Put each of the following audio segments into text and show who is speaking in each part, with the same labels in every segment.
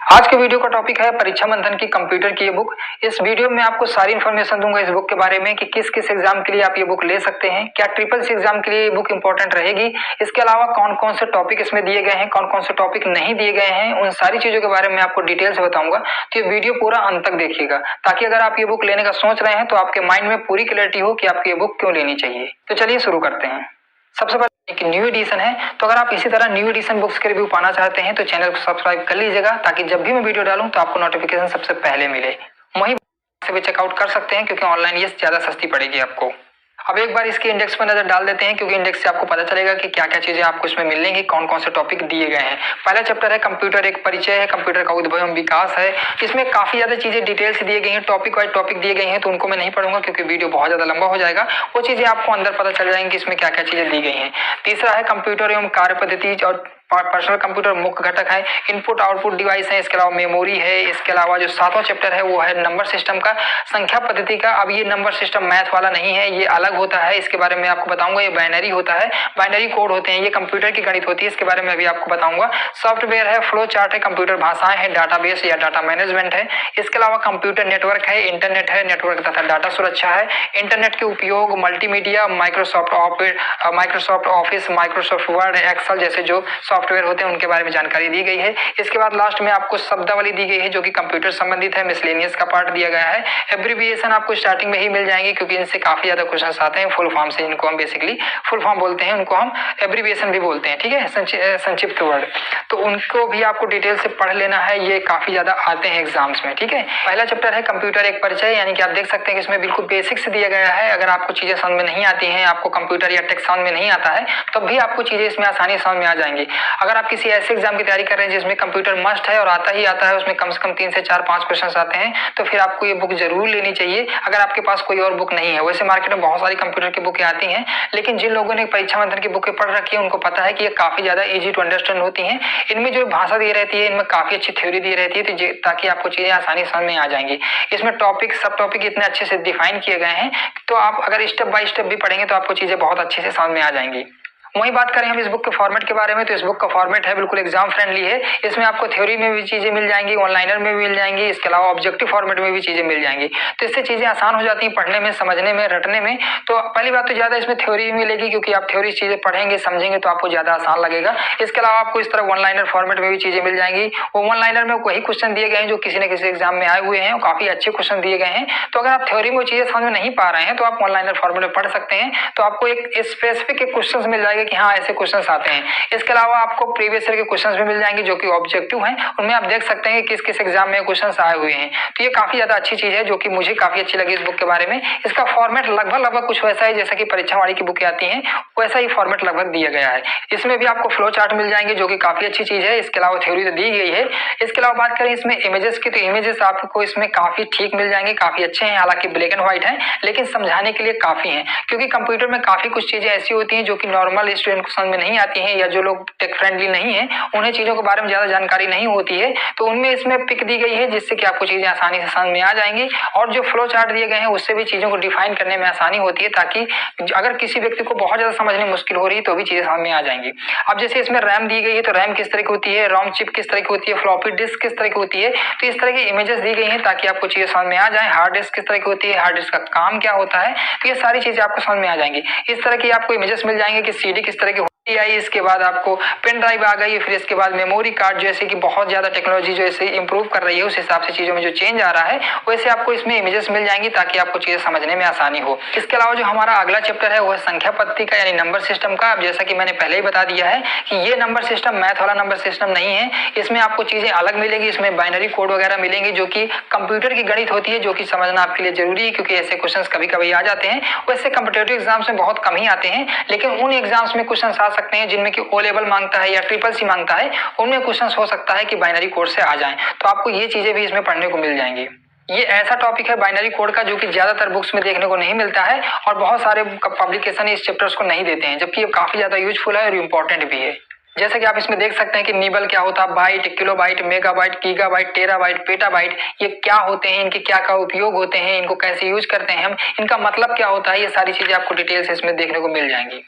Speaker 1: आज के वीडियो का टॉपिक है परीक्षा मंथन की कंप्यूटर की ये बुक। इस वीडियो में आपको सारी इन्फॉर्मेशन दूंगा इस बुक के बारे में कि किस किस एग्जाम के लिए आप ये बुक ले सकते हैं, क्या ट्रिपल सी एग्जाम के लिए ये बुक इंपॉर्टेंट रहेगी, इसके अलावा कौन कौन से टॉपिक इसमें दिए गए हैं, कौन कौन से टॉपिक नहीं दिए गए हैं, उन सारी चीजों के बारे में आपको डिटेल से बताऊंगा। तो ये वीडियो पूरा अंत तक देखिएगा ताकि अगर आप ये बुक लेने का सोच रहे हैं तो आपके माइंड में पूरी क्लैरिटी हो कि आपको ये बुक क्यों लेनी चाहिए। तो चलिए शुरू करते हैं। सबसे पहले एक न्यू एडिशन है, तो अगर आप इसी तरह न्यू एडिशन बुक्स के रिव्यू पाना चाहते हैं तो चैनल को सब्सक्राइब कर लीजिएगा ताकि जब भी मैं वीडियो डालूं तो आपको नोटिफिकेशन सबसे पहले मिले। वहीं से भी चेकआउट कर सकते हैं क्योंकि ऑनलाइन ये ज्यादा सस्ती पड़ेगी आपको। अब एक बार इसके इंडेक्स पर नजर डाल देते हैं क्योंकि इंडेक्स से आपको पता चलेगा कि क्या क्या चीजें आपको इसमें मिलेंगी, कौन कौन से टॉपिक दिए गए हैं। पहला चैप्टर है कंप्यूटर, एक परिचय है, कंप्यूटर का उद्भव एवं विकास है। इसमें काफी ज्यादा चीजें डिटेल से दी गई हैं, टॉपिक वाइज टॉपिक दिए गए हैं, तो उनको मैं नहीं पढ़ूंगा क्योंकि वीडियो बहुत ज्यादा लंबा हो जाएगा। वो चीजें आपको अंदर पता चल जाएंगी इसमें क्या क्या चीजें दी गई हैं। तीसरा है कंप्यूटर एवं कार्य पद्धति और पर्सनल कंप्यूटर मुख्य घटक है, इनपुट आउटपुट डिवाइस है, इसके अलावा मेमोरी है। इसके अलावा जो सातवां चैप्टर है वो है नंबर सिस्टम का, संख्या पद्धति का। अब ये नंबर सिस्टम मैथ वाला नहीं है, ये अलग होता है, इसके बारे में आपको बताऊंगा। ये बाइनरी होता है, बाइनरी कोड होते हैं, ये कंप्यूटर की गणित होती है, इसके बारे में अभी आपको बताऊंगा। सॉफ्टवेयर है, फ्लो चार्ट है, कंप्यूटर भाषाएं है, डाटाबेस या डाटा मैनेजमेंट है। इसके अलावा कंप्यूटर नेटवर्क है, इंटरनेट है, नेटवर्क तथा डाटा सुरक्षा है, इंटरनेट के उपयोग, multimedia, Microsoft Office, Microsoft Word, Excel जैसे जो सॉफ्टवेयर होते हैं उनके बारे में जानकारी दी गई है। इसके बाद लास्ट में आपको शब्दावली दी गई है जो कि कंप्यूटर संबंधित है, मिसलेनियस का पार्ट दिया गया है। एब्रिविएशन आपको स्टार्टिंग में ही मिल जाएंगे क्योंकि इनसे काफी ज्यादा क्वेश्चन आते हैं। फुल फॉर्म से इनको हम बेसिकली फुल फॉर्म बोलते हैं, उनको हम एब्रिविएशन भी बोलते हैं, ठीक है, संक्षिप्त वर्ड। तो उनको भी आपको डिटेल से पढ़ लेना है, ये काफी ज्यादा आते हैं एग्जाम्स में, ठीक है। पहला चैप्टर है कंप्यूटर एक परिचय, यानी कि आप देख सकते हैं कि इसमें बिल्कुल बेसिक से दिया गया है। अगर आपको चीजें समझ में नहीं आती हैं, आपको कंप्यूटर या टेक समझ में नहीं आता है, तब भी आपको चीजें इसमें आसानी समझ में आ जाएंगी। अगर आप किसी ऐसे एग्जाम की तैयारी कर रहे हैं जिसमें कंप्यूटर मस्ट है और आता ही आता है, उसमें कम से कम 3 से 4-5 क्वेश्चन आते हैं, तो फिर आपको ये बुक जरूर लेनी चाहिए अगर आपके पास कोई और बुक नहीं है। वैसे मार्केट में बहुत सारी कंप्यूटर की बुकें आती हैं, लेकिन जिन लोगों ने परीक्षा मंथन की बुकें पढ़ रखी है उनको पता है कि ये काफी ज्यादा इजी टू अंडरस्टैंड होती हैं। इनमें जो भाषा दी रहती है, इनमें काफी अच्छी थ्योरी दी रहती है, तो ताकि आपको चीजें आसानी समझ में आ जाएंगी। इसमें टॉपिक सब टॉपिक इतने अच्छे से डिफाइन किए गए हैं, तो आप अगर स्टेप बाय स्टेप भी पढ़ेंगे तो आपको चीजें बहुत अच्छे से समझ में आ जाएंगी। वही बात करें हम इस बुक के फॉर्मेट के बारे में, तो इस बुक का फॉर्मेट है बिल्कुल एग्जाम फ्रेंडली है। इसमें आपको थ्योरी में भी चीजें मिल जाएंगी, ऑनलाइनर में भी मिल जाएंगी, इसके अलावा ऑब्जेक्टिव फॉर्मेट में भी चीजें मिल जाएंगी। तो इससे चीजें आसान हो जाती हैं पढ़ने में, समझने में, रटने में। तो पहली बात तो ज्यादा इसमें थ्योरी मिलेगी क्योंकि आप थ्योरी चीजें पढ़ेंगे समझेंगे तो आपको ज्यादा आसान लगेगा। इसके अलावा आपको इस तरह वन लाइनर फॉर्मेट में भी चीजें मिल जाएंगी। वो वन लाइनर में वही क्वेश्चन दिए गए हैं जो किसी न किसी एग्जाम में आए हुए हैं, काफी अच्छे क्वेश्चन दिए गए हैं। तो अगर आप थ्योरी में वो चीजें समझ में नहीं पा रहे हैं तो आप वन लाइनर फॉर्मेट में पढ़ सकते हैं, तो आपको एक स्पेसिफिक क्वेश्चन मिल जाएगा कि हाँ ऐसे क्वेश्चन आते हैं। इसके अलावा आपको प्रीवियस ईयर के क्वेश्चंस भी मिल जाएंगे जो कि ऑब्जेक्टिव हैं, उनमें आप देख सकते हैं कि किस किस एग्जाम में क्वेश्चंस आए हुए हैं। तो ये काफी ज्यादा अच्छी चीज है जो कि मुझे काफी अच्छी लगी इस बुक के बारे में। इसका फॉर्मेट लगभग कुछ वैसा है जैसा कि परीक्षा वाली की बुकें आती हैं, वैसा ही फॉर्मेट लगभग दिया गया है। इसमें भी आपको फ्लो चार्ट मिल जाएंगे जो कि काफी अच्छी चीज है। इसके अलावा थ्योरी तो दी गई है। इसके अलावा बात करें इसमें इमेजेस की, तो इमेजेस आपको इसमें काफी ठीक मिल जाएंगे, काफी अच्छे हैं। हालांकि ब्लैक एंड व्हाइट है लेकिन समझाने के लिए काफी है, क्योंकि कंप्यूटर में काफी कुछ चीजें ऐसी होती हैं जो कि नॉर्मल स्टूडेंट को समझ में नहीं आती हैं, या जो लोग टेक फ्रेंडली नहीं है उन्हें चीजों के बारे में ज्यादा जानकारी नहीं होती है, तो उनमें इसमें पिक दी गई है जिससे कि आपको चीजें आसानी से समझ में आ जाएंगी। और जो फ्लो चार्ट दिए गए हैं उससे भी चीजों को डिफाइन करने में आसानी होती है, ताकि अगर किसी व्यक्ति को बहुत ज्यादा समझने मुश्किल हो रही है तो भी चीजें समझ में आ जाएंगी। अब जैसे इसमें रैम दी गई है, तो रैम किस तरह की होती है, रोम चिप किस तरह की होती है, फ्लॉपी डिस्क किस तरह की होती है, तो इस तरह की इमेजेस दी गई हैं ताकि आपको चीजें समझ में आ जाए। हार्ड डिस्क किस तरह की होती है, हार्ड डिस्क का काम क्या होता है, तो ये सारी चीजें आपको समझ में आ जाएंगी। इस तरह की आपको इमेजेस मिल जाएंगे कि सीडी किस तरह की आई, इसके बाद आपको पेन ड्राइव आ गई, फिर इसके बाद मेमोरी कार्ड, जैसे कि बहुत ज्यादा टेक्नोलॉजी जो ऐसे इंप्रूव कर रही है उस हिसाब से चीजों में जो चेंज आ रहा है वैसे आपको इसमें इमेजेस मिल जाएंगी ताकि आपको चीजें समझने में आसानी हो। इसके अलावा जो हमारा अगला चैप्टर है वो है संख्या पद्धति का, यानी नंबर सिस्टम का। अब जैसा कि मैंने पहले ही बता दिया है कि ये नंबर सिस्टम मैथ वाला नंबर सिस्टम नहीं है, इसमें आपको चीजें अलग मिलेगी। इसमें बाइनरी कोड वगैरह मिलेंगे जो कि कंप्यूटर की गणित होती है, जो कि समझना आपके लिए जरूरी है क्योंकि ऐसे क्वेश्चन कभी कभी आ जाते हैं। वैसे कॉम्पिटिटिव एग्जाम्स में बहुत कम ही आते हैं, लेकिन उन एग्जाम्स में क्वेश्चन आ सकते हैं जिनमें कि लेवल मांगता है या ट्रिपल सी मांगता है, उनमें क्वेश्चंस हो सकता है कि बाइनरी कोड से आ जाएं, तो आपको ये चीजें भी इसमें पढ़ने को मिल जाएंगी। ये ऐसा टॉपिक है बाइनरी कोड का जो कि ज्यादातर बुक्स में देखने को नहीं मिलता है और बहुत सारे पब्लिकेशन इस चैप्टर्स को नहीं देते हैं, जबकि ये काफी ज्यादा यूजफुल है और इंपॉर्टेंट भी है। जैसे कि आप इसमें देख सकते हैं कि निबल क्या होता है, byte, kilobyte, megabyte, gigabyte, terabyte, petabyte, ये क्या होते हैं, इनके क्या क्या उपयोग होते हैं, इनको कैसे यूज करते हैं हम, इनका मतलब क्या होता है, ये सारी चीजें आपको डिटेल से इसमें देखने को मिल जाएंगी।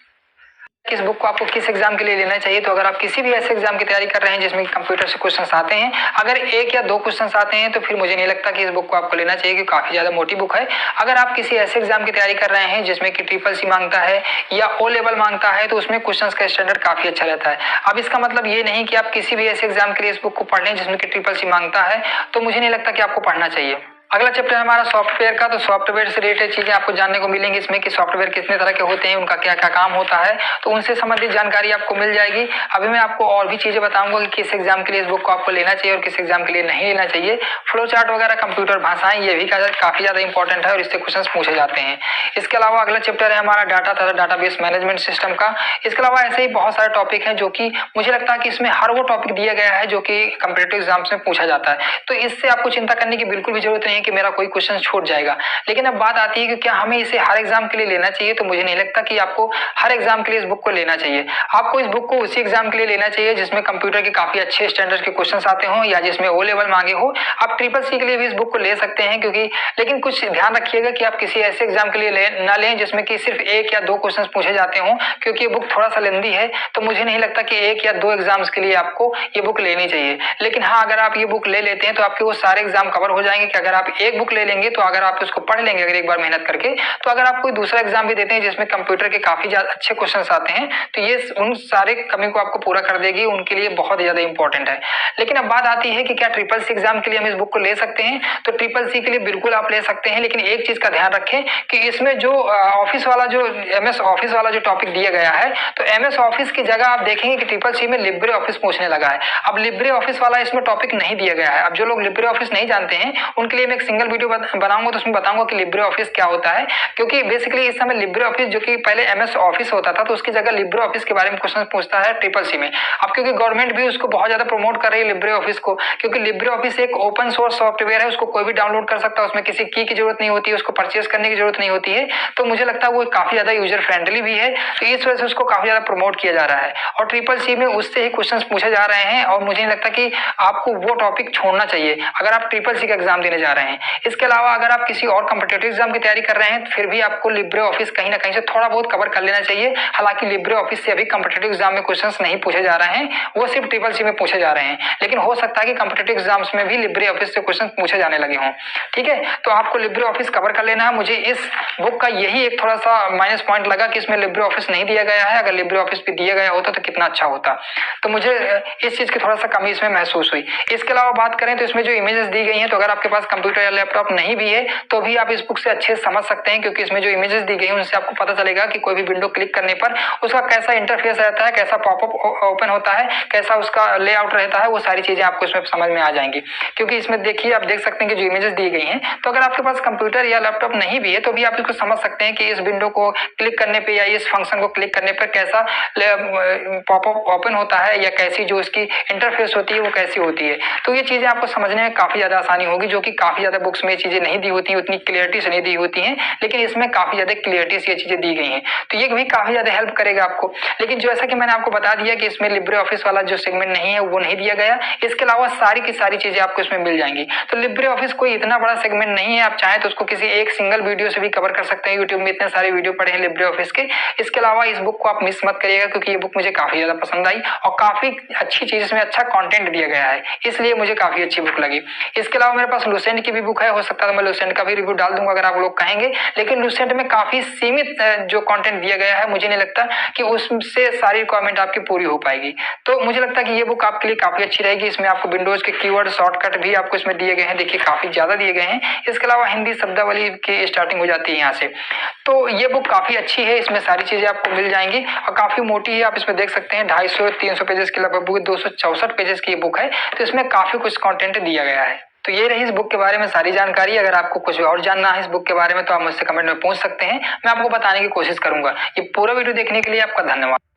Speaker 1: इस बुक को आपको किस एग्जाम के लिए लेना चाहिए। तो अगर आप किसी भी ऐसे एग्जाम की तैयारी कर रहे हैं जिसमें कंप्यूटर से क्वेश्चंस आते हैं, अगर 1 या 2 क्वेश्चंस आते हैं तो फिर मुझे नहीं लगता कि इस बुक को आपको लेना चाहिए, क्योंकि काफी ज्यादा मोटी बुक है। अगर आप किसी ऐसे एग्जाम की तैयारी कर रहे हैं जिसमें कि ट्रिपल-सी मांगता है या ओ लेवल मांगता है, तो उसमें क्वेश्चंस का स्टैंडर्ड काफी अच्छा रहता है। अब इसका मतलब ये नहीं कि आप किसी भी ऐसे एग्जाम के लिए इस बुक को पढ़ लें जिसमें कि ट्रिपल-सी मांगता है, तो मुझे नहीं लगता कि आपको पढ़ना चाहिए। अगला चैप्टर है हमारा सॉफ्टवेयर का। तो सॉफ्टवेयर से रिलेटेड चीजें आपको जानने को मिलेंगी इसमें कि सॉफ्टवेयर कितने तरह के होते हैं, उनका क्या क्या काम होता है, तो उनसे संबंधित जानकारी आपको मिल जाएगी। अभी मैं आपको और भी चीजें बताऊंगा कि किस एग्जाम के लिए इस बुक को आपको लेना चाहिए और किस एग्जाम के लिए नहीं लेना चाहिए। फ्लो चार्ट वगैरह, कंप्यूटर भाषाएं, ये भी काफी ज्यादा इंपॉर्टेंट है और इससे क्वेश्चन पूछे जाते हैं। इसके अलावा अगला चैप्टर है हमारा डाटा तथा डाटाबेस मैनेजमेंट सिस्टम का। इसके अलावा ऐसे ही बहुत सारे टॉपिक हैं जो कि मुझे लगता है कि इसमें हर वो टॉपिक दिया गया है जो कि कॉम्पिटिटिव एग्जाम्स में पूछा जाता है, तो इससे आपको चिंता करने की बिल्कुल भी जरूरत नहीं है कि मेरा कोई क्वेश्चन छूट जाएगा। लेकिन अब बात आती है कि क्या हमें इसे हर एग्जाम के लिए लेना चाहिए। तो मुझे नहीं लगता कि आपको हर एग्जाम के लिए इस बुक को लेना चाहिए। आपको इस बुक को उसी एग्जाम के लिए लेना चाहिए जिसमें कंप्यूटर के काफी अच्छे स्टैंडर्ड के क्वेश्चंस आते हों या जिसमें ओ लेवल मांगे हो। आप ट्रिपल-सी के लिए भी इस बुक को ले सकते हैं, क्योंकि लेकिन कुछ ध्यान रखिएगा कि आप किसी ऐसे एग्जाम के लिए ना लें जिसमें कि सिर्फ 1 या 2 क्वेश्चन पूछे जाते हों, क्योंकि ये बुक थोड़ा सा लेंदी है। तो मुझे नहीं लगता कि 1 या 2 एग्जाम्स के लिए आपको ये बुक लेनी चाहिए। लेकिन हाँ, अगर आप ये बुक ले लेते हैं तो आपके वो सारे एग्जाम कवर हो जाएंगे। कि अगर आप एक बुक ले लेंगे तो अगर आप उसको पढ़ लेंगे अगर एक बार मेहनत करके, तो अगर आप कोई दूसरा एग्जाम भी देते हैं जिसमें कंप्यूटर के काफी ज्यादा अच्छे क्वेश्चंस आते हैं, तो ये उन सारे कमी को आपको पूरा कर देगी, उनके लिए बहुत ज्यादा इंपॉर्टेंट है। लेकिन अब बात आती है कि क्या ट्रिपल-सी एग्जाम के लिए हम इस बुक को ले सकते हैं। तो ट्रिपल-सी के लिए बिल्कुल आप ले सकते हैं, लेकिन एक चीज का ध्यान रखें कि इसमें जो ऑफिस वाला जो MS ऑफिस वाला जो टॉपिक दिया गया है, तो MS ऑफिस की जगह आप देखेंगे कि ट्रिपल-सी में लिब्रे ऑफिस पूछने लगा है। अब लिब्रे ऑफिस वाला इसमें टॉपिक नहीं दिया गया है। अब जो लोग लिब्रे ऑफिस नहीं जानते हैं उनके लिए मैं एक सिंगल वीडियो बनाऊंगा, तो उसमें बताऊंगा कि लिब्रे ऑफिस क्या होता है। क्योंकि बेसिकली इस समय लिब्रे ऑफिस जो कि पहले MS ऑफिस होता था, तो उसकी जगह लिब्रे ऑफिस के बारे में क्वेश्चन पूछता है ट्रिपल-सी में। अब क्योंकि गवर्नमेंट भी उसको बहुत ज्यादा प्रमोट कर रही है लिब्रे ऑफिस को, क्योंकि लिब्रे ऑफिस एक ओपन सोर्स सॉफ्टवेयर है, उसको कोई भी डाउनलोड कर सकता है, उसमें किसी की जरूरत नहीं होती है, उसको परचेस करने की जरूरत नहीं होती है। तो मुझे लगता है वो काफी ज्यादा यूजर फ्रेंडली भी है, तो इस वजह से उसको काफी ज्यादा प्रमोट किया जा रहा है। और ट्रिपल-सी में उससे ही क्वेश्चन पूछे जा रहे हैं, और मुझे नहीं लगता कि आपको वो टॉपिक छोड़ना चाहिए अगर आप ट्रिपल-सी का एग्जाम देने जा रहे हैं। इसके अलावा अगर आप किसी और कॉम्पिटिटिव एग्जाम की तैयारी कर रहे हैं, फिर भी आपको लिब्रे ऑफिस कहीं ना कहीं से थोड़ा बहुत कवर कर लेना चाहिए। हालांकि लिब्रे ऑफिस से अभी कॉम्पिटिटिव एग्जाम में क्वेश्चंस नहीं पूछे जा रहे हैं, वो सिर्फ ट्रिपल-सी में पूछे जा रहे हैं। लेकिन हो सकता है कि कॉम्पिटिटिव एग्जाम्स में भी लिब्रे ऑफिस से क्वेश्चन पूछे जाने लगे हों। ठीक है, तो आपको लिब्रे ऑफिस कवर कर लेना है। मुझे इस बुक का यही एक थोड़ा सा माइनस पॉइंट लगा कि इसमें लिब्रे ऑफिस नहीं दिया गया है। अगर लिब्रे ऑफिस भी दिया गया होता तो कितना अच्छा होता। तो मुझे इस चीज की थोड़ा सा कमी इसमें महसूस हुई। इसके अलावा बात करें तो इसमें जो इमेजेस दी गई हैं, तो अगर आपके पास कंप्यूटर या लैपटॉप नहीं भी है तो भी आप इस बुक से अच्छे से समझ सकते हैं, क्योंकि इसमें जो इमेजेस दी गई हैं उनसे आपको पता चलेगा कि कोई भी विंडो क्लिक करने पर उसका कैसा इंटरफेस रहता है, कैसा पॉपअप ओपन होता है, कैसा उसका लेआउट रहता है, वो सारी चीजें आपको इसमें समझ में आ जाएंगी। क्योंकि इसमें देखिए, आप देख सकते हैं कि जो इमेजेस दी गई हैं, तो अगर आपके पास कंप्यूटर या लैपटॉप नहीं भी है तो भी आप इसको समझ सकते हैं कि इस विंडो को क्लिक करने पे या इस फंक्शन को क्लिक करने पर कैसा पॉपअप ओपन होता है, या कैसी जो इसकी इंटरफेस होती है वो कैसी होती है। तो ये चीजें आपको समझने में काफी ज्यादा आसानी होगी, जो कि काफी ज्यादा बुक्स में ये चीजें नहीं दी होती, उतनी क्लियरिटी से नहीं दी होती हैं, लेकिन इसमें काफी ज्यादा क्लियरिटी से ये चीजें दी गई हैं। तो ये भी काफी ज्यादा हेल्प करेगा आपको। लेकिन जैसा कि मैंने आपको बता दिया कि इसमें लिब्रे ऑफिस वाला जो सेगमेंट नहीं है वो नहीं दिया गया। इसके अलावा सारी की सारी चीजें आपको इसमें मिल जाएंगी। तो लिब्रे ऑफिस कोई इतना बड़ा सेगमेंट नहीं है, आप चाहें तो उसको किसी एक सिंगल वीडियो से भी कवर कर सकते हैं। यूट्यूब में इतने सारे वीडियो पड़े हैं लिब्रे ऑफिस के। इसके अलावा इस बुक को आप मिस मत करिएगा, क्योंकि ये बुक मुझे काफी ज्यादा पसंद आई और काफी अच्छी चीज, इसमें अच्छा कंटेंट दिया गया है, इसलिए मुझे काफी अच्छी बुक लगी। इसके अलावा मेरे पास लुसेंट की भी बुक है, हो सकता है मैं लुसेंट का भी रिव्यू डाल दूंगा अगर आप लोग कहेंगे। लेकिन लुसेंट में काफी सीमित जो कंटेंट दिया गया है, मुझे नहीं लगता कि उससे सारी रिक्वायरमेंट आपकी पूरी हो पाएगी। तो मुझे लगता है कि ये बुक आपके लिए काफी अच्छी रहेगी। इसमें आपको विंडोज के कीवर्ड शॉर्टकट भी आपको इसमें दिए गए हैं, देखिए काफी ज्यादा दिए गए हैं। इसके अलावा हिंदी शब्दावली की स्टार्टिंग हो जाती है यहाँ से। तो ये बुक काफी अच्छी है, इसमें सारी चीजें आपको मिल जाएंगी और काफी मोटी है। आप इसमें देख सकते हैं 250-300 पेजेस की लगभग बुक, 264 पेजेस की बुक है। तो इसमें काफी कुछ कंटेंट दिया गया है। तो ये रही इस बुक के बारे में सारी जानकारी। अगर आपको कुछ और जानना है इस बुक के बारे में तो आप मुझसे कमेंट में पूछ सकते हैं, मैं आपको बताने की कोशिश करूंगा। ये पूरा वीडियो देखने के लिए आपका धन्यवाद।